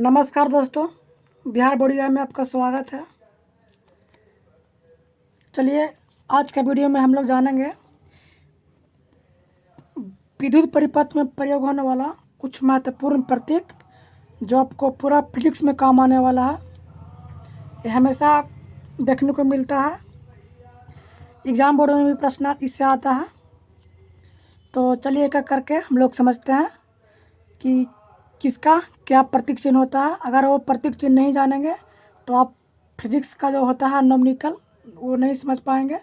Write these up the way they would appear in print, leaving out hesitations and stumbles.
नमस्कार दोस्तों, Bihar board exam में आपका स्वागत है। चलिए, आज के वीडियो में हम लोग जानेंगे विद्युत परिपथ में प्रयोग होने वाला कुछ महत्वपूर्ण प्रतीक जो आपको पूरा फिजिक्स में काम आने वाला है। ये हमेशा देखने को मिलता है, एग्ज़ाम बोर्ड में भी प्रश्न इससे आता है। तो चलिए एक एक करके हम लोग समझते हैं कि किसका क्या प्रतीक चिन्ह होता है। अगर वो प्रतीक चिन्ह नहीं जानेंगे तो आप फिजिक्स का जो होता है न्यूमेरिकल वो नहीं समझ पाएंगे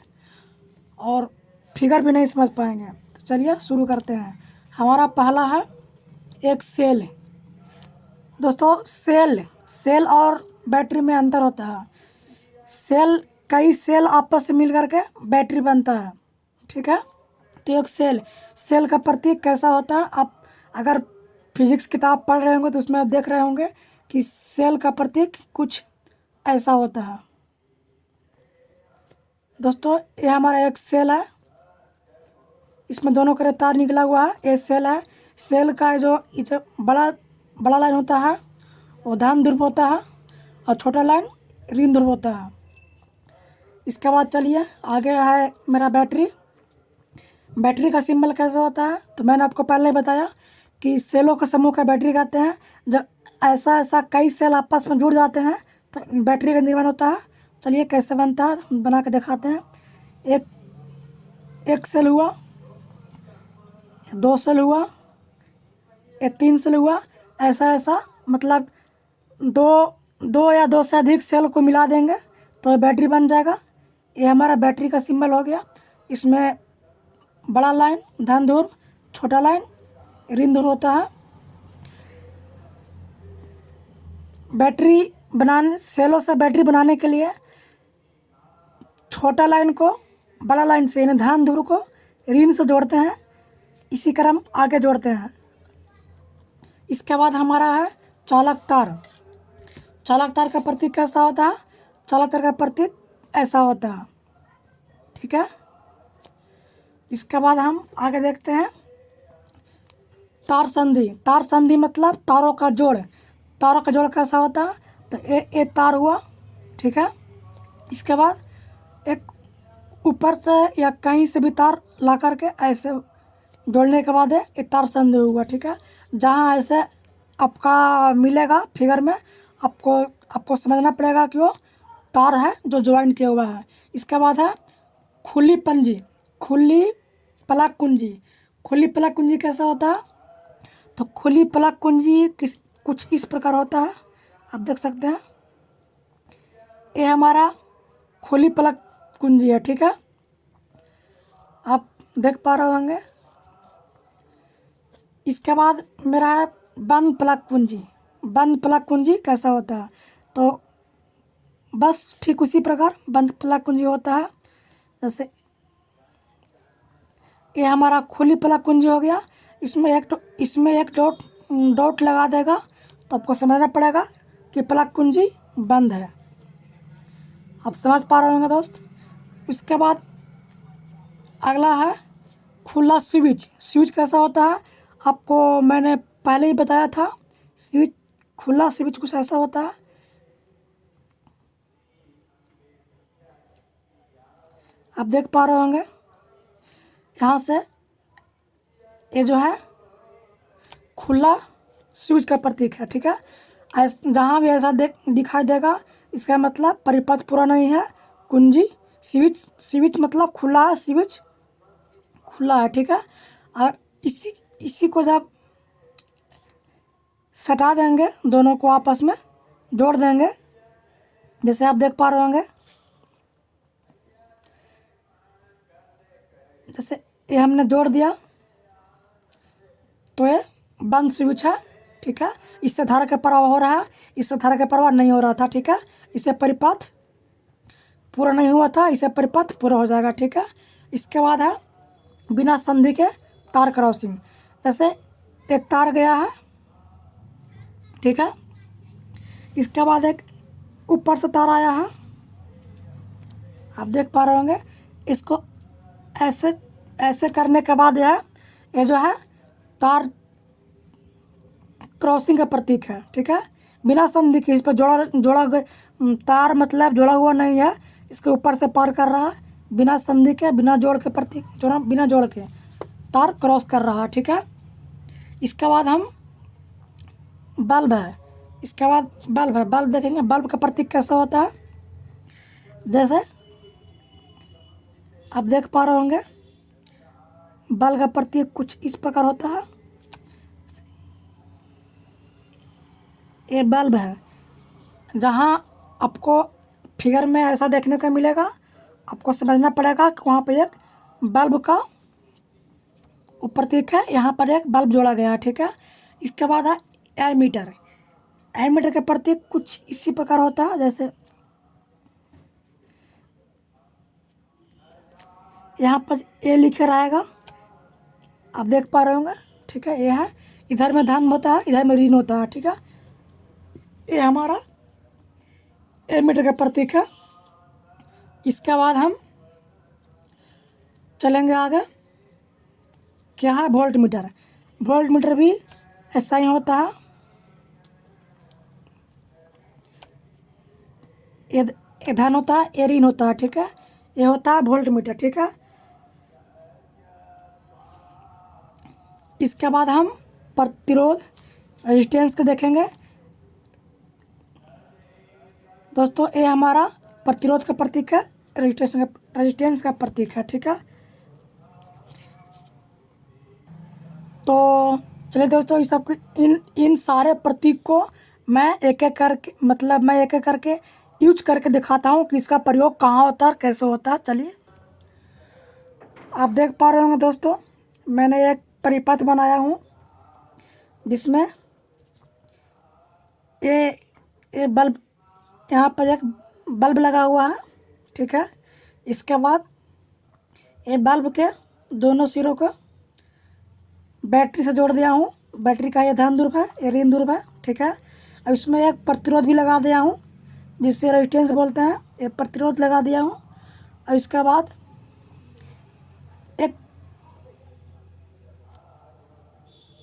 और फिगर भी नहीं समझ पाएंगे। तो चलिए शुरू करते हैं। हमारा पहला है एक सेल। दोस्तों, सेल और बैटरी में अंतर होता है। कई सेल आपस से मिल करके बैटरी बनता है, ठीक है। तो एक सेल का प्रतीक कैसा होता है, आप अगर फिजिक्स किताब पढ़ रहे होंगे तो उसमें आप देख रहे होंगे कि सेल का प्रतीक कुछ ऐसा होता है। दोस्तों, ये हमारा एक सेल है, इसमें दोनों करे तार निकला हुआ है। ये सेल है। सेल का जो बड़ा लाइन होता है वो धन ध्रुव होता है और छोटा लाइन ऋण ध्रुव होता है। इसके बाद चलिए आगे है मेरा बैटरी का सिंबल कैसे होता है। तो मैंने आपको पहले ही बताया कि सेलों का समूह का बैटरी कहते हैं। जब ऐसा कई सेल आपस में जुड़ जाते हैं तो बैटरी का निर्माण होता है। चलिए कैसे बनता है हम बना के दिखाते हैं। एक सेल हुआ, दो सेल हुआ, ये तीन सेल हुआ। ऐसा मतलब दो या दो से अधिक सेल को मिला देंगे तो बैटरी बन जाएगा। ये हमारा बैटरी का सिंबल हो गया। इसमें बड़ा लाइन धन ध्रुव, छोटा लाइन ऋण ध्रुव होता है। सेलों से बैटरी बनाने के लिए छोटा लाइन को बड़ा लाइन से यानी धन ध्रुव को ऋण से जोड़ते हैं, इसी क्रम आगे जोड़ते हैं। इसके बाद हमारा है चालक तार का प्रतीक कैसा होता है। चालक तार का प्रतीक ऐसा होता है, ठीक है। इसके बाद हम आगे देखते हैं तार संधि मतलब तारों का जोड़ कैसा होता है। तो ये तार हुआ, ठीक है। इसके बाद एक ऊपर से या कहीं से भी तार ला करके ऐसे जोड़ने के बाद ये तार संधि हुआ, ठीक है। जहाँ ऐसे आपका मिलेगा फिगर में आपको समझना पड़ेगा कि वो तार है जो ज्वाइन किया हुआ है। इसके बाद है खुली प्लग कुंजी कैसा होता है। तो खुली प्लग कुंजी कुछ इस प्रकार होता है, आप देख सकते हैं। ये हमारा खुली प्लग कुंजी है, ठीक है। आप देख पा रहे होंगे। इसके बाद मेरा है बंद प्लग कुंजी कैसा होता है। तो बस ठीक उसी प्रकार बंद प्लग कुंजी होता है। जैसे ये हमारा खुली प्लग कुंजी हो गया। इसमें एक डॉट लगा देगा तो आपको समझना पड़ेगा कि प्लग कुंजी बंद है। आप समझ पा रहे होंगे दोस्त। इसके बाद अगला है खुला स्विच कैसा होता है। आपको मैंने पहले ही बताया था। खुला स्विच कुछ ऐसा होता है। आप देख पा रहे होंगे यहाँ से ये जो है खुला स्विच का प्रतीक है, ठीक है। जहाँ भी ऐसा दिखाई देगा इसका मतलब परिपथ पूरा नहीं है। कुंजी स्विच मतलब खुला है, स्विच खुला है, ठीक है। और इसी को जब सटा देंगे, दोनों को आपस में जोड़ देंगे, जैसे आप देख पा रहे होंगे। जैसे ये हमने जोड़ दिया तो ये बंद स्विच है, ठीक है। इससे धारा का प्रवाह हो रहा है, इससे धारा का प्रवाह नहीं हो रहा था, ठीक है। इससे परिपथ पूरा नहीं हुआ था, इससे परिपथ पूरा हो जाएगा, ठीक है। इसके बाद है बिना संधि के तार क्रॉसिंग। जैसे एक तार गया है, ठीक है। इसके बाद एक ऊपर से तार आया है, आप देख पा रहे होंगे। इसको ऐसे करने के बाद ये जो है तार क्रॉसिंग का प्रतीक है, ठीक है। बिना संधि के इस पर तार मतलब जोड़ा हुआ नहीं है, इसके ऊपर से पार कर रहा है, बिना संधि के, बिना जोड़ के प्रतीक, बिना जोड़ के तार क्रॉस कर रहा है, ठीक है। इसके बाद हम बल्ब है, इसके बाद बल्ब है। बल्ब देखेंगे, बल्ब का प्रतीक कैसा होता है, जैसे आप देख पा रहे होंगे, बल्ब का प्रतीक कुछ इस प्रकार होता है। ये बल्ब है, जहाँ आपको फिगर में ऐसा देखने को मिलेगा, आपको समझना पड़ेगा कि वहाँ पे एक बल्ब का प्रतीक है, यहाँ पर एक बल्ब जोड़ा गया है, ठीक है। इसके बाद है एमीटर। एमीटर का प्रतीक कुछ इसी प्रकार होता है, जैसे यहाँ पर ए लिखे रहेगा, आप देख पा रहे होंगे, ठीक है। ये है, इधर में धन होता है, इधर में ऋण होता है, ठीक है। ये हमारा एमीटर का प्रतीक है। इसके बाद हम चलेंगे आगे, क्या है वोल्ट मीटर। वोल्ट मीटर भी ऐसा ही होता है, ये धन होता है, ये ऋण होता है, ठीक है। ये होता है वोल्ट मीटर, ठीक है। इसके बाद हम प्रतिरोध रेजिस्टेंस को देखेंगे दोस्तों। ये हमारा प्रतिरोध का प्रतीक है, रेजिस्टेंस का प्रतीक है, ठीक है। तो चलिए दोस्तों, इस सब इन सारे प्रतीक को मैं एक एक करके यूज करके दिखाता हूँ कि इसका प्रयोग कहाँ होता है और कैसे होता है। चलिए, आप देख पा रहे होंगे दोस्तों, मैंने एक परिपथ बनाया हूँ जिसमें ये बल्ब, यहाँ पर एक बल्ब लगा हुआ है, ठीक है। इसके बाद ये बल्ब के दोनों सिरों को बैटरी से जोड़ दिया हूँ। बैटरी का ये धन ध्रुव है, ये ऋण ध्रुव है, ठीक है। अब इसमें एक प्रतिरोध भी लगा दिया हूँ, जिससे रेजिस्टेंस बोलते हैं। ये प्रतिरोध लगा दिया हूँ। और इसके बाद एक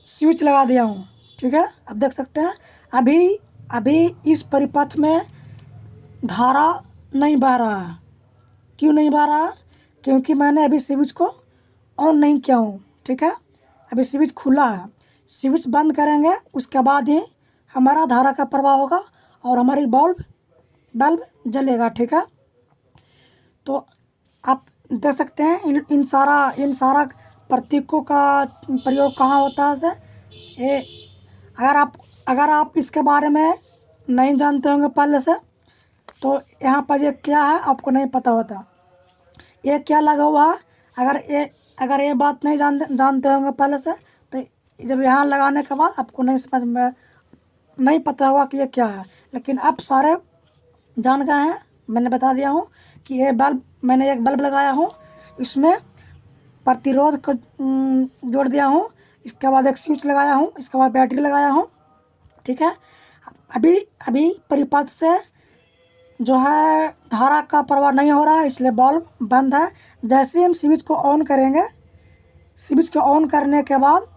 स्विच लगा दिया हूँ, ठीक है। अब देख सकते हैं, अभी इस परिपथ में धारा नहीं बह रहा है। क्यों नहीं बह रहा है? क्योंकि मैंने अभी स्विच को ऑन नहीं किया हूँ, ठीक है। अभी स्विच खुला है। स्विच बंद करेंगे, उसके बाद ही हमारा धारा का प्रवाह होगा और हमारी बल्ब जलेगा, ठीक है। तो आप देख सकते हैं, इन सारा प्रतीकों का प्रयोग कहाँ होता है। ये अगर आप इसके बारे में नहीं जानते होंगे पहले से, तो यहाँ पर ये क्या है आपको नहीं पता होता, ये क्या लगा हुआ है। अगर ये बात नहीं जानते होंगे पहले से, तो जब यहाँ लगाने के बाद आपको नहीं पता होगा कि ये क्या है। लेकिन अब सारे जान गए हैं, मैंने बता दिया हूँ कि मैंने एक बल्ब लगाया हूँ, इसमें प्रतिरोध को जोड़ दिया हूँ। इसके बाद एक स्विच लगाया हूँ, इसके बाद बैटरी लगाया हूँ, ठीक है। अभी परिपथ से जो है धारा का प्रवाह नहीं हो रहा है, इसलिए बल्ब बंद है। जैसे हम स्विच को ऑन करेंगे, स्विच को ऑन करने के बाद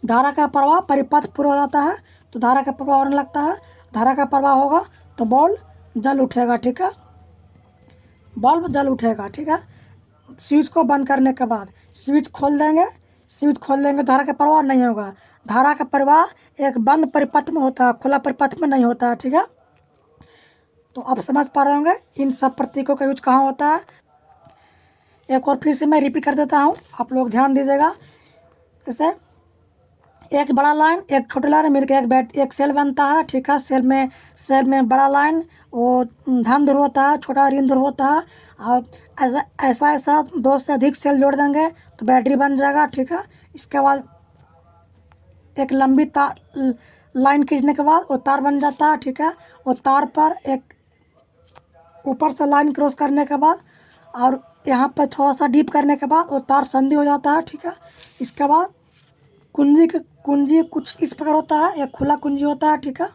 धारा का प्रवाह परिपथ पूरा हो जाता है, तो धारा का प्रवाह होने लगता है। धारा का प्रवाह होगा तो बल्ब जल उठेगा, ठीक है। बल्ब जल उठेगा, ठीक है। स्विच को बंद करने के बाद स्विच खोल देंगे, धारा का प्रवाह नहीं होगा। धारा का प्रवाह एक बंद परिपथ में होता है, खुला परिपथ में नहीं होता है, ठीक है। तो आप समझ पा रहे होंगे इन सब प्रतीकों का यूज कहाँ होता है। एक और फिर से मैं रिपीट कर देता हूँ, आप लोग ध्यान दीजिएगा। जैसे एक बड़ा लाइन, एक छोटा लाइन मिलकर एक सेल बनता है, ठीक है। सेल में बड़ा लाइन वो धन ध्रुव होता है, छोटा ऋण ध्रुव होता है। और ऐसा 2 से अधिक सेल जोड़ देंगे तो बैटरी बन जाएगा, ठीक है। इसके बाद एक लंबी तार लाइन खींचने के बाद वो तार बन जाता है, ठीक है। वो तार पर एक ऊपर से लाइन क्रॉस करने के बाद और यहाँ पर थोड़ा सा डीप करने के बाद वो तार संधि हो जाता है, ठीक है। इसके बाद कुंजी कुछ इस प्रकार होता है, एक खुला कुंजी होता है, ठीक है।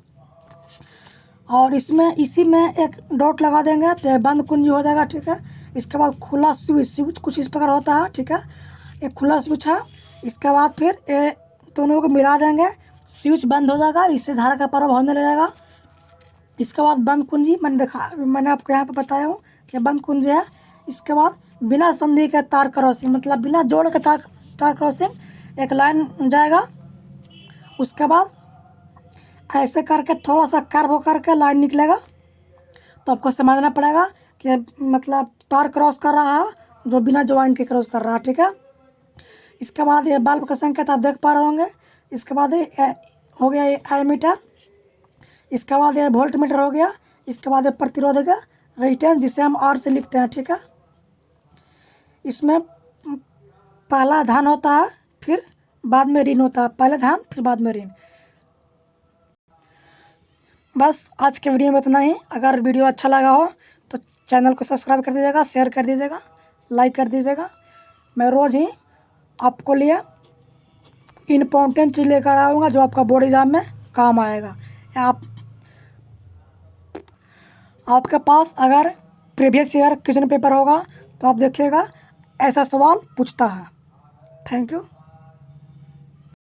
और इसी में एक डॉट लगा देंगे तो ये बंद कुंजी हो जाएगा, ठीक है। इसके बाद खुला स्विच कुछ इस प्रकार होता है, ठीक है। एक खुला स्विच है। इसके बाद फिर ये दोनों को मिला देंगे, स्विच बंद हो जाएगा, इससे धारा का प्रवाह होने लगेगा। इसके बाद बंद कुंजी मैंने आपको यहाँ पे बताया हूँ कि बंद कुंजी है। इसके बाद बिना संधि के तार क्रॉसिंग, मतलब बिना जोड़ के तार क्रॉसिंग, एक लाइन जाएगा। उसके बाद ऐसे करके थोड़ा सा कर्व हो करके लाइन निकलेगा। तो आपको समझना पड़ेगा कि मतलब तार क्रॉस कर रहा है जो बिना ज्वाइंट के क्रॉस कर रहा है, ठीक है। इसके बाद ये बल्ब का संकेत आप देख पा रहे होंगे। इसके बाद ये हो गया ये एमीटर। इसके बाद ये वोल्ट मीटर हो गया। इसके बाद ये प्रतिरोधक रेजिस्टेंस, जिसे हम आर से लिखते हैं, ठीक है। इसमें पहला धन होता है, फिर बाद में ऋण होता है। पहले धन फिर बाद में ऋण। बस आज के वीडियो में इतना ही। अगर वीडियो अच्छा लगा हो तो चैनल को सब्सक्राइब कर दीजिएगा, शेयर कर दीजिएगा, लाइक कर दीजिएगा। मैं रोज़ ही आपको लिए इम्पोर्टेंट चीज़ लेकर आऊँगा जो आपका बोर्ड एग्जाम में काम आएगा। आपके पास अगर प्रीवियस ईयर क्वेश्चन पेपर होगा तो आप देखिएगा ऐसा सवाल पूछता है। Thank you.